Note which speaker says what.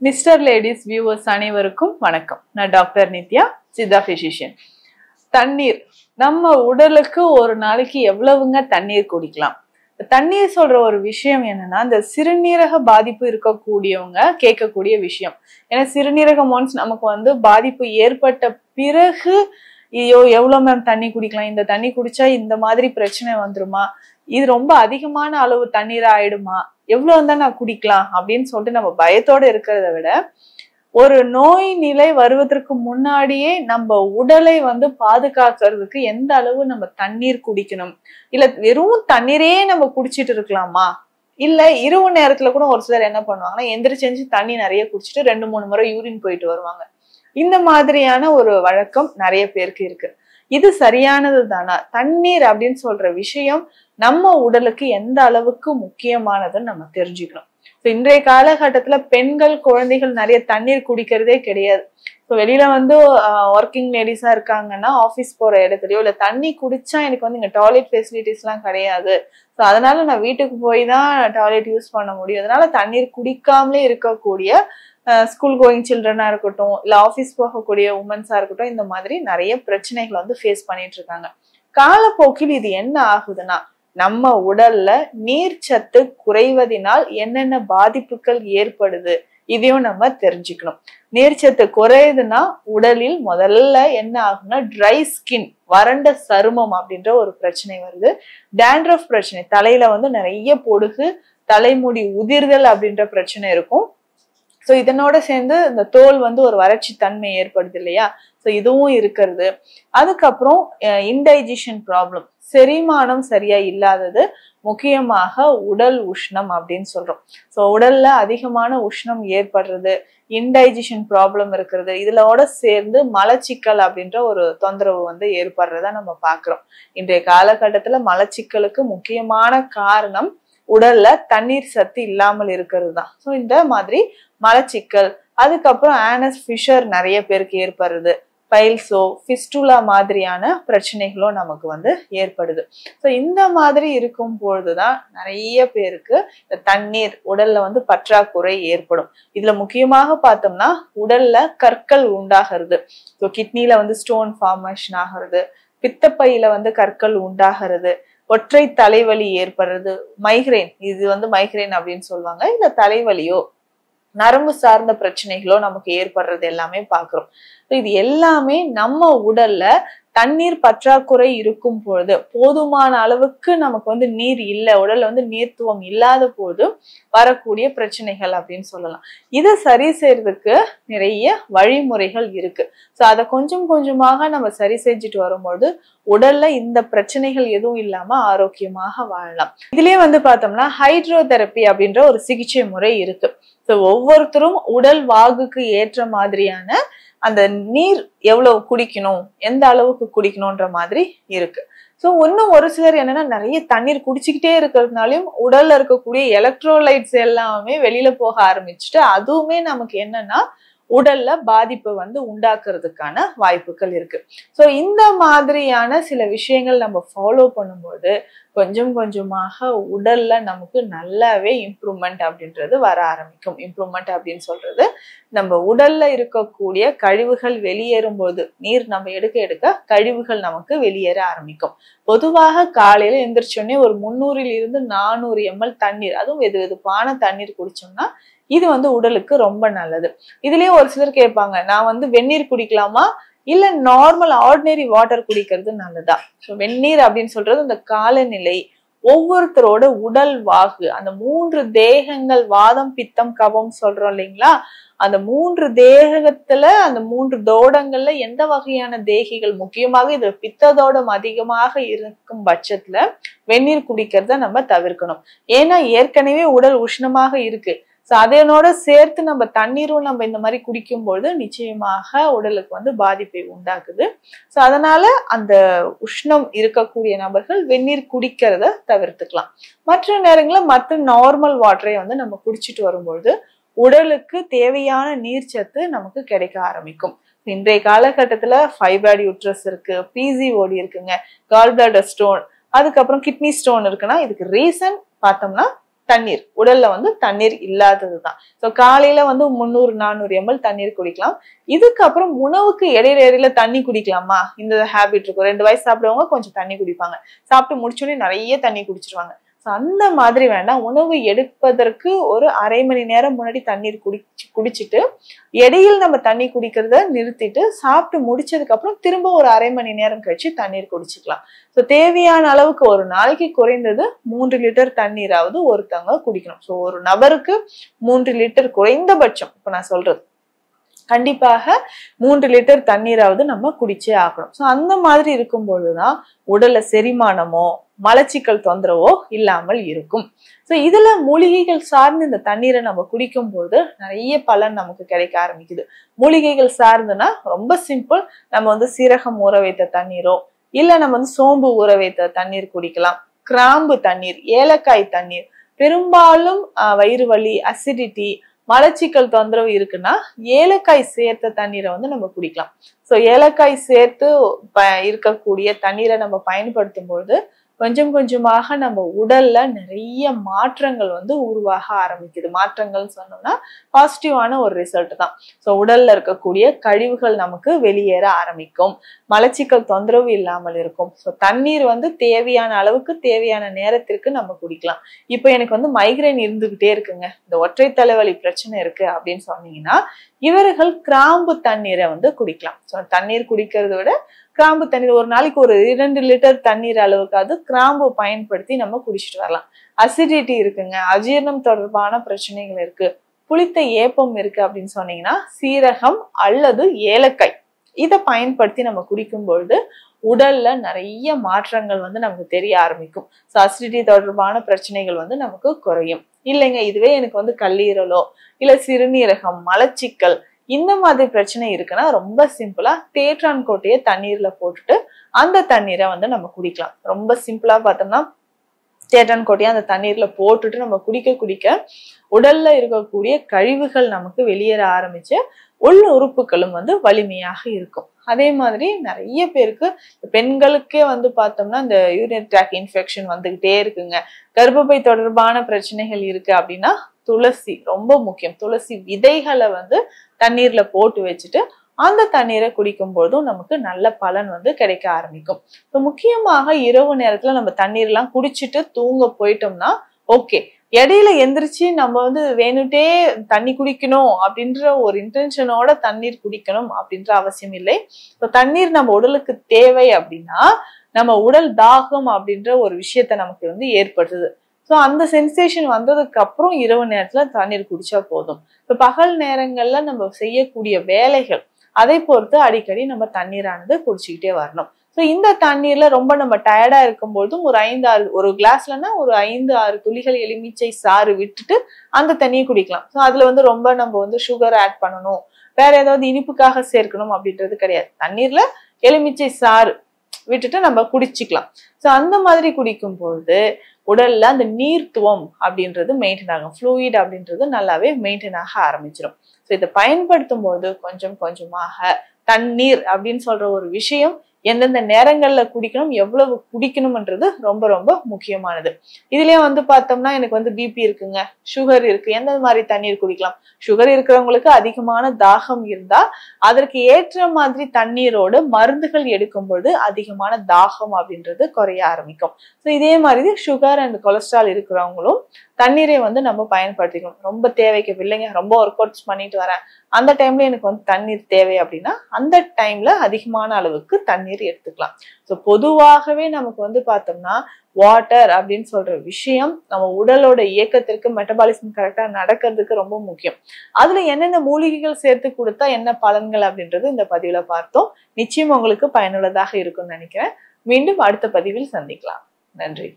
Speaker 1: Mister ladies viewers அனைவருக்கும் வணக்கம். நான் டாக்டர் நித்யா, சித்தா பிசிஷியன். தண்ணீர் நம்ம உடலுக்கு ஒரு நாளைக்கு எவ்வளவுங்க தண்ணீர் குடிக்கலாம்? தண்ணீர் சொல்ற ஒரு விஷயம் என்னன்னா, இந்த சிறுநீரக பாதிப்பு இருக்கக்கூடியவங்க கேட்கக்கூடிய விஷயம். ஏன்னா சிறுநீரகம் ஒன்ஸ் நமக்கு பாதிப்பு ஏற்பட்ட பிறகு ஐயோ எவ்வளவு மேம் தண்ணி குடிக்கலாம், இந்த தண்ணி குடிச்சா இந்த மாதிரி பிரச்சனை வந்துருமா, இது ரொம்ப அதிகமான அளவு தண்ணீர் ஆயிடுமா, எவ்வளவு தான் நான் குடிக்கலாம் அப்படின்னு சொல்லிட்டு நம்ம பயத்தோட இருக்கிறத விட, ஒரு நோய் நிலை வருவதற்கு முன்னாடியே நம்ம உடலை பாதுகாக்கிறதுக்கு எந்த அளவு நம்ம தண்ணீர் குடிக்கணும், இல்ல வெறும் தண்ணீரே நம்ம குடிச்சிட்டு இருக்கலாமா, இல்ல இரவு நேரத்துல கூட ஒரு சிலர் என்ன பண்ணுவாங்கன்னா எந்திரிச்சு தண்ணி நிறைய குடிச்சிட்டு 2-3 முறை யூரின் போயிட்டு வருவாங்க. இந்த மாதிரியான ஒரு வழக்கம் நிறைய பேருக்கு இருக்கு. இது சரியானது தானா? தண்ணீர் அப்படின்னு சொல்ற விஷயம் நம்ம உடலுக்கு எந்த அளவுக்கு முக்கியமானதுன்னு நம்ம தெரிஞ்சுக்கணும். இன்றைய காலகட்டத்துல பெண்கள் குழந்தைகள் நிறைய தண்ணீர் குடிக்கிறதே கிடையாது. இப்போ வெளியில ஒர்க்கிங் லேடிஸா இருக்காங்கன்னா ஆபீஸ் போற இடத்துலயோ இல்ல தண்ணி குடிச்சா எனக்கு இங்க டாய்லெட் ஃபெசிலிட்டிஸ் எல்லாம் கிடையாது, ஸோ அதனால நான் வீட்டுக்கு போய் தான் டாய்லெட் யூஸ் பண்ண முடியும், அதனால தண்ணீர் குடிக்காமலே இருக்கக்கூடிய ஸ்கூல் கோயிங் சில்ட்ரனா இருக்கட்டும் இல்ல ஆபீஸ் போகக்கூடிய உமன்ஸா இருக்கட்டும், இந்த மாதிரி நிறைய பிரச்சனைகளை ஃபேஸ் பண்ணிட்டு இருக்காங்க. காலப்போக்கில் இது என்ன ஆகுதுன்னா, நம்ம உடல்ல நீர்ச்சத்து குறைவதனால் என்னென்ன பாதிப்புகள் ஏற்படுது இதையும் நம்ம தெரிஞ்சுக்கணும். நீர்ச்சத்து குறையுதுன்னா உடலில் முதல்ல என்ன ஆகும்னா ட்ரை ஸ்கின், வறண்ட சருமம் அப்படின்ற ஒரு பிரச்சனை வருது. டேண்ட்ரஃப் பிரச்சனை, தலையில நிறைய பொடுகு, தலைமுடி உதிர்தல் அப்படின்ற பிரச்சனை இருக்கும். ஸோ இதனோட சேர்ந்து இந்த தோல் ஒரு வறட்சி தன்மை ஏற்படுது இல்லையா, ஸோ இதுவும் இருக்கிறது. அதுக்கப்புறம் இன்டைஜஷன் ப்ராப்ளம், செரிமானம் சரியா இல்லாதது, முக்கியமாக உடல் உஷ்ணம் அப்படின்னு சொல்றோம். ஸோ உடல்ல அதிகமான உஷ்ணம் ஏற்படுறது, இன்டைஜஷன் ப்ராப்ளம் இருக்கிறது, இதுலோட சேர்ந்து மலச்சிக்கல் அப்படின்ற ஒரு தொந்தரவு ஏற்படுறத நம்ம பாக்குறோம். இன்றைய காலகட்டத்துல மலச்சிக்கலுக்கு முக்கியமான காரணம் உடல்ல தண்ணீர் சத்து இல்லாமல் இருக்கிறது தான். ஸோ இந்த மாதிரி மலச்சிக்கல், அதுக்கப்புறம் ஆனஸ் ஃபிஷர் நிறைய பேருக்கு ஏற்படுறது, பைல்ஸோ ஃபிஸ்டுலா மாதிரியான பிரச்சனைகளோ நமக்கு ஏற்படுது. ஸோ இந்த மாதிரி இருக்கும் பொழுதுதான் நிறைய பேருக்கு இந்த தண்ணீர் உடல்ல பற்றாக்குறை ஏற்படும். இதுல முக்கியமாக பார்த்தோம்னா உடல்ல கற்கள் உண்டாகிறது, ஸோ கிட்னில ஸ்டோன் ஃபார்மேஷன் ஆகிறது, பித்தப்பையில கற்கள் உண்டாகிறது, ஒற்றை தலைவலி ஏற்படுறது, மைக்ரைன், இது மைக்ரைன் அப்படின்னு சொல்லுவாங்க, இல்ல தலைவலியோ நரம்பு சார்ந்த பிரச்சனைகளோ நமக்கு ஏற்படுறது எல்லாமே பாக்குறோம். இது எல்லாமே நம்ம உடல்ல தண்ணீர் பற்றாக்குறை இருக்கும் பொழுது, போதுமான அளவுக்கு நமக்கு நீர் இல்ல, உடல்ல நீர்த்துவம் இல்லாத போது வரக்கூடிய பிரச்சனைகள் அப்படின்னு சொல்லலாம். இதை சரி செய்யறதுக்கு நிறைய வழிமுறைகள் இருக்கு. ஸோ அதை கொஞ்சம் கொஞ்சமாக நம்ம சரி செஞ்சுட்டு வரும்பொழுது உடல்ல இந்த பிரச்சனைகள் எதுவும் இல்லாம ஆரோக்கியமாக வாழலாம். இதுலயே பார்த்தோம்னா ஹைட்ரோதெரப்பி அப்படின்ற ஒரு சிகிச்சை முறை இருக்கு. ஸோ ஒவ்வொருத்தரும் உடல் வாகுக்கு ஏற்ற மாதிரியான அந்த நீர் எவ்வளவு குடிக்கணும், எந்த அளவுக்கு குடிக்கணும்ன்ற மாதிரி இருக்கு. ஸோ இன்னும் ஒரு சிலர் என்னன்னா நிறைய தண்ணீர் குடிச்சுக்கிட்டே இருக்கிறதுனாலையும் உடல்ல இருக்கக்கூடிய எலக்ட்ரோலைட்ஸ் எல்லாமே வெளியில போக ஆரம்பிச்சுட்டு அதுவுமே நமக்கு என்னன்னா உடல்ல பாதிப்பு உண்டாக்குறதுக்கான வாய்ப்புகள் இருக்கு. ஸோ இந்த மாதிரியான சில விஷயங்கள் நம்ம ஃபாலோ பண்ணும்போது கொஞ்சம் கொஞ்சமாக உடல்ல நமக்கு நல்லாவே இம்ப்ரூவ்மெண்ட் அப்படின்றது வர ஆரம்பிக்கும். இம்ப்ரூவ்மெண்ட் அப்படின்னு சொல்றது நம்ம உடல்ல இருக்கக்கூடிய கழிவுகள் வெளியேறும் போது, நீர் நம்ம எடுக்க எடுக்க கழிவுகள் நமக்கு வெளியேற ஆரம்பிக்கும். பொதுவாக காலையில எந்திரிச்சோடனே ஒரு 300-400 ml தண்ணீர், அதுவும் வெது வெதுப்பான தண்ணீர் குடிச்சோம்னா இது உடலுக்கு ரொம்ப நல்லது. இதுலயே ஒரு சிலர் கேட்பாங்க, நான் வெந்நீர் குடிக்கலாமா இல்ல நார்மல் ஆர்டினரி வாட்டர் குடிக்கிறது நல்லதா? ஸோ வெந்நீர் அப்படின்னு சொல்றது இந்த காலநிலை, ஒவ்வொருத்தரோட உடல் வாகு, அந்த 3 தேகங்கள், வாதம் பித்தம் கபம் சொல்றோம் இல்லைங்களா, அந்த 3 தேகத்துல அந்த 3 தோடங்கள்ல எந்த வகையான தேகிகள், முக்கியமாக இது பித்ததோடம் அதிகமாக இருக்கும் பட்சத்துல வெந்நீர் குடிக்கிறத நம்ம தவிர்க்கணும். ஏன்னா ஏற்கனவே உடல் உஷ்ணமாக இருக்கு. ஸோ அதனோட சேர்த்து நம்ம தண்ணீரும் நம்ம இந்த மாதிரி குடிக்கும்பொழுது நிச்சயமாக உடலுக்கு பாதிப்பை உண்டாக்குது. ஸோ அதனால அந்த உஷ்ணம் இருக்கக்கூடிய நபர்கள் வெந்நீர் குடிக்கிறத தவிர்த்துக்கலாம். மற்ற நேரங்களில் மற்ற நார்மல் வாட்டரை நம்ம குடிச்சிட்டு வரும்பொழுது உடலுக்கு தேவையான நீர்ச்சத்து நமக்கு கிடைக்க ஆரம்பிக்கும். இன்றைய காலகட்டத்துல ஃபைப்ராய்டு யூட்ரஸ் இருக்கு, பிசிஓடி இருக்குங்க, கால் பிளாடர் ஸ்டோன், அதுக்கப்புறம் கிட்னி ஸ்டோன் இருக்குன்னா இதுக்கு ரீசன் பார்த்தோம்னா தண்ணீர் உடல்ல வந்து தண்ணீர் இல்லாததுதான். சோ காலையில வந்து 300-400 ml தண்ணீர் குடிக்கலாம். இதுக்கப்புறம் உணவுக்கு இடையில தண்ணி குடிக்கலாமா? இந்த ஹேபிட் இருக்கும். 2 வயசு சாப்பிடுறவங்க கொஞ்சம் தண்ணி குடிப்பாங்க, சாப்பிட்டு முடிச்சோடனே நிறைய தண்ணி குடிச்சிருவாங்க. அந்த மாதிரி வேண்டாம். உணவு எடுப்பதற்கு ஒரு அரை மணி நேரம் முன்னாடி தண்ணீர் குடிச்சிட்டு இடையில் நம்ம தண்ணி குடிக்கிறத நிறுத்திட்டு சாப்பிட்டு முடிச்சதுக்கு அப்புறம் திரும்ப ஒரு அரை மணி நேரம் கழிச்சு தண்ணீர் குடிச்சுக்கலாம். ஸோ தேவையான அளவுக்கு ஒரு நாளைக்கு குறைந்தது 3 லிட்டர் தண்ணீராவது ஒருத்தவங்க குடிக்கணும். ஸோ ஒரு நபருக்கு 3 லிட்டர் குறைந்தபட்சம், இப்ப நான் சொல்றது கண்டிப்பாக 3 லிட்டர் தண்ணீராவது நம்ம குடிச்சே ஆகணும். ஸோ அந்த மாதிரி இருக்கும்பொழுதுதான் உடல்ல செரிமானமோ மலச்சிக்கல் தொந்தரவோ இல்லாமல் இருக்கும். ஸோ இதுல மூலிகைகள் சார்ந்து இந்த தண்ணீரை நம்ம குடிக்கும் போது நிறைய பலன் நமக்கு கிடைக்க ஆரம்பிக்குது. மூலிகைகள் சார்ந்துன்னா ரொம்ப சிம்பிள். நம்ம வந்து சீரகம் ஊற வைத்த தண்ணீரோ இல்ல நம்ம வந்து சோம்பு ஊற வைத்த தண்ணீர் குடிக்கலாம். கிராம்பு தண்ணீர், ஏலக்காய் தண்ணீர். பெரும்பாலும் வயிறு வலி, அசிடிட்டி, மலச்சிக்கல் தொந்தரவு இருக்குன்னா ஏலக்காய் சேர்த்த தண்ணீரை வந்து நம்ம குடிக்கலாம். ஸோ ஏலக்காய் சேர்த்து இருக்கக்கூடிய தண்ணீரை நம்ம பயன்படுத்தும் பொழுது கொஞ்சம் கொஞ்சமாக நம்ம உடல்ல நிறைய மாற்றங்கள் வந்து உருவாக ஆரம்பிக்குது. மாற்றங்கள் சொன்னோம்னா பாசிட்டிவான ஒரு ரிசல்ட் தான். ஸோ உடல்ல இருக்கக்கூடிய கழிவுகள் நமக்கு வெளியேற ஆரம்பிக்கும், மலச்சிக்கல் தொந்தரவு இல்லாமல் இருக்கும். ஸோ தண்ணீர் வந்து தேவையான அளவுக்கு தேவையான நேரத்திற்கு நம்ம குடிக்கலாம். இப்போ எனக்கு வந்து மைக்ரைன் இருந்துகிட்டே இருக்குங்க, இந்த ஒற்றை தலைவலி பிரச்சனை இருக்கு அப்படின்னு சொன்னீங்கன்னா இவர்கள் கிராம்பு தண்ணீரை வந்து குடிக்கலாம். ஸோ தண்ணீர் குடிக்கிறத விட கிராம்பு தண்ணீர் ஒரு நாளைக்கு ஒரு 2 லிட்டர் தண்ணீர் அளவுக்காவது கிராம்பு பயன்படுத்தி நம்ம குடிச்சிட்டு வரலாம். அசிடிட்டி இருக்குங்க, அஜீரணம் தொடர்பான பிரச்சனைகள் இருக்கு, புளித்த ஏப்பம் இருக்கு அப்படின்னு சொன்னீங்கன்னா சீரகம் அல்லது ஏலக்காய் இதை பயன்படுத்தி நம்ம குடிக்கும் பொழுது உடல்ல நிறைய மாற்றங்கள் வந்து நமக்கு தெரிய ஆரம்பிக்கும். ஸோ அசிடிட்டி தொடர்பான பிரச்சனைகள் வந்து நமக்கு குறையும். இல்லைங்க இதுவே எனக்கு வந்து கல்லீரலோ இல்ல சிறுநீரகம், மலச்சிக்கல் இந்த மாதிரி பிரச்சனை இருக்குன்னா ரொம்ப சிம்பிளா தேற்றான் கோட்டையை தண்ணீர்ல போட்டுட்டு அந்த தண்ணீரை வந்து நம்ம குடிக்கலாம். ரொம்ப சிம்பிளா பார்த்தோம்னா தேற்றான் கோட்டையை அந்த தண்ணீர்ல போட்டுட்டு நம்ம குடிக்க உடல்ல இருக்கக்கூடிய கழிவுகள் நமக்கு வெளியேற ஆரம்பிச்சு உள் உறுப்புகளும் வந்து வலிமையாக இருக்கும். அதே மாதிரி நிறைய பேருக்கு, பெண்களுக்கே வந்து பார்த்தோம்னா இந்த யூரினரி ட்ராக் இன்ஃபெக்ஷன் வந்துகிட்டே இருக்குங்க, கர்ப்பப்பை தொடர்பான பிரச்சனைகள் இருக்கு அப்படின்னா துளசி ரொம்ப முக்கியம். துளசி விதைகளை வந்து தண்ணீர்ல போட்டு வச்சுட்டு அந்த தண்ணீரை குடிக்கும் போதும் நமக்கு நல்ல பலன் வந்து கிடைக்க ஆரம்பிக்கும். இப்போ முக்கியமாக இரவு நேரத்துல நம்ம தண்ணீர் எல்லாம் குடிச்சிட்டு தூங்க போயிட்டோம்னா ஓகே, இடையில எந்திரிச்சு நம்ம வந்து வேணுட்டே தண்ணி குடிக்கணும் அப்படின்ற ஒரு இன்டென்ஷனோட தண்ணீர் குடிக்கணும் அப்படின்ற அவசியம் இல்லை. இப்போ தண்ணீர் நம்ம உடலுக்கு தேவை அப்படின்னா நம்ம உடல் தாகம் அப்படின்ற ஒரு விஷயத்த நமக்கு வந்து ஏற்படுத்துது. ஸோ அந்த சென்சேஷன் வந்ததுக்கு அப்புறம் இரவு நேரத்துல தண்ணீர் குடிச்சா போதும். இப்போ பகல் நேரங்கள்ல நம்ம செய்யக்கூடிய வேலைகள் அதை பொறுத்து அடிக்கடி நம்ம தண்ணீரானது குடிச்சுக்கிட்டே வரணும். ஸோ இந்த தண்ணீர்ல ரொம்ப நம்ம டயர்டா இருக்கும் பொழுதும் ஒரு 5-6 ஒரு கிளாஸ்லன்னா ஒரு 5-6 துளிகள் எலுமிச்சை சாறு விட்டுட்டு அந்த தண்ணியை குடிக்கலாம். ஸோ அதுல வந்து ரொம்ப நம்ம வந்து சுகர் ஆட் பண்ணணும், வேற ஏதாவது இனிப்புக்காக சேர்க்கணும் அப்படின்றது கிடையாது. தண்ணீர்ல எலுமிச்சை சாறு விட்டுட்டு நம்ம குடிச்சுக்கலாம். ஸோ அந்த மாதிரி குடிக்கும் பொழுது உடல்ல அந்த நீர்த்துவம் அப்படின்றது மெயின்டைன் ஆகும், ஃப்ளூயிட் அப்படின்றது நல்லாவே மெயின்டைன் ஆக ஆரம்பிச்சிடும். ஸோ இதை பயன்படுத்தும் போது கொஞ்சம் கொஞ்சமாக தண்ணீர் அப்படின்னு சொல்ற ஒரு விஷயம் எந்தெந்த நேரங்கள்ல குடிக்கணும், எவ்வளவு குடிக்கணும்ன்றது ரொம்ப ரொம்ப முக்கியமானது. இதுலயே வந்து பார்த்தோம்னா எனக்கு வந்து பிபி இருக்குங்க, சுகர் இருக்கு, எந்த மாதிரி தண்ணீர் குடிக்கலாம்? சுகர் இருக்கிறவங்களுக்கு அதிகமான தாகம் இருந்தா அதற்கு ஏற்ற மாதிரி தண்ணீரோடு மருந்துகள் எடுக்கும் பொழுது அதிகமான தாகம் அப்படின்றது குறைய ஆரம்பிக்கும். ஸோ இதே மாதிரி சுகர் அண்ட் கொலஸ்ட்ரால் இருக்கிறவங்களும் தண்ணீரை வந்து நம்ம பயன்படுத்திக்கணும். ரொம்ப தேவைக்கு இல்லைங்க, ரொம்ப ஒர்க் அவுட்ஸ் பண்ணிட்டு வரேன், அந்த டைம்ல எனக்கு வந்து தண்ணீர் தேவை அப்படின்னா அந்த டைம்ல அதிகமான அளவுக்கு தண்ணீர் எடுத்துக்கலாம். ஸோ பொதுவாகவே நமக்கு வந்து பார்த்தோம்னா வாட்டர் அப்படின்னு சொல்ற விஷயம் நம்ம உடலோட இயக்கத்திற்கு, மெட்டபாலிசம் கரெக்டா நடக்கிறதுக்கு ரொம்ப முக்கியம். அதுல என்னென்ன மூலிகைகள் சேர்த்து கொடுத்தா என்ன பலன்கள் அப்படின்றது இந்த பதிவுல பார்த்தோம். நிச்சயம் உங்களுக்கு பயனுள்ளதாக இருக்கும்னு நினைக்கிறேன். மீண்டும் அடுத்த பதிவில் சந்திக்கலாம். நன்றி.